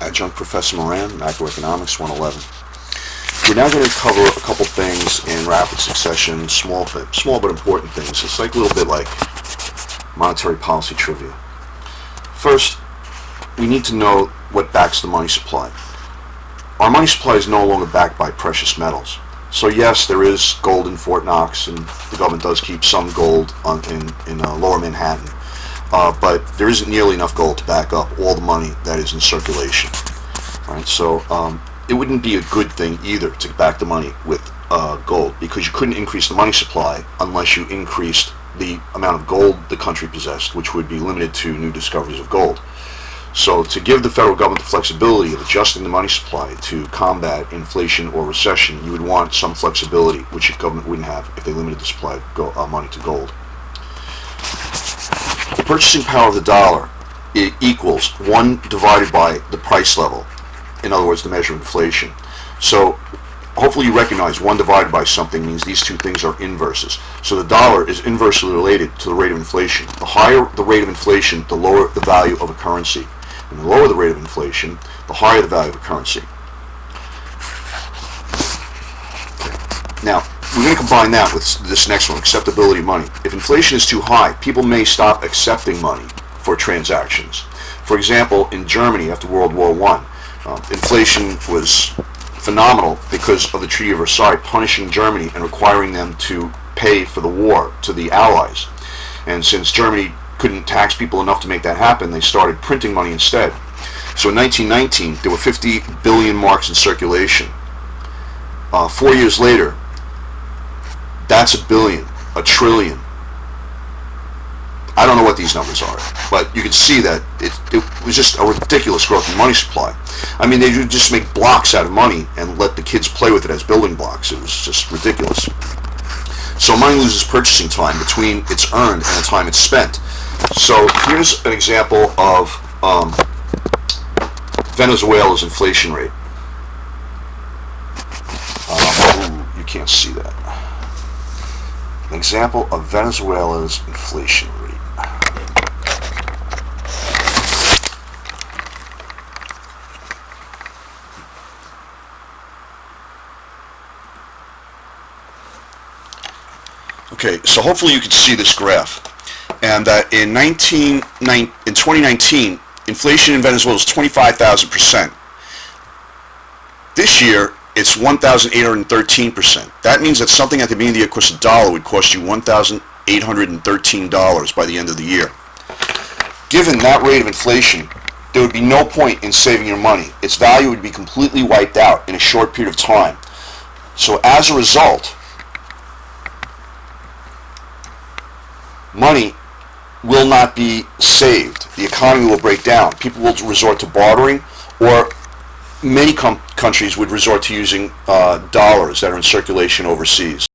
Adjunct Professor Moran, Macroeconomics 111. We're now going to cover a couple things in rapid succession, small but important things. It's like a little bit like monetary policy trivia. First, we need to know what backs the money supply. Our money supply is no longer backed by precious metals. So yes, there is gold in Fort Knox, and the government does keep some gold in lower Manhattan. But there isn't nearly enough gold to back up all the money that is in circulation. All right, so it wouldn't be a good thing either to back the money with gold, because you couldn't increase the money supply unless you increased the amount of gold the country possessed, which would be limited to new discoveries of gold. So to give the federal government the flexibility of adjusting the money supply to combat inflation or recession, you would want some flexibility, which the government wouldn't have if they limited the supply of money to gold. The purchasing power of the dollar equals 1 divided by the price level. In other words, the measure of inflation. So hopefully you recognize 1 divided by something means these two things are inverses. So the dollar is inversely related to the rate of inflation. The higher the rate of inflation, the lower the value of a currency. And the lower the rate of inflation, the higher the value of a currency. Okay. Now, we're going to combine that with this next one, acceptability of money. If inflation is too high, people may stop accepting money for transactions. For example, in Germany after World War I, inflation was phenomenal because of the Treaty of Versailles punishing Germany and requiring them to pay for the war to the Allies. And since Germany couldn't tax people enough to make that happen, they started printing money instead. So in 1919, there were 50 billion marks in circulation. 4 years later, that's a billion, a trillion. I don't know what these numbers are, but you can see that it was just a ridiculous growth in money supply. I mean, they would just make blocks out of money and let the kids play with it as building blocks. It was just ridiculous. So money loses purchasing time between it's earned and the time it's spent. So here's an example of Venezuela's inflation rate. You can't see that. An example of Venezuela's inflation rate. Okay, so hopefully you can see this graph. And that in 2019, inflation in Venezuela is 25,000%. This year, it's 1,813%. That means that something at the beginning of the year costs $1 would cost you $1,813 by the end of the year. Given that rate of inflation, there would be no point in saving your money. Its value would be completely wiped out in a short period of time. So as a result, money will not be saved. The economy will break down. People will resort to bartering, or many countries would resort to using dollars that are in circulation overseas.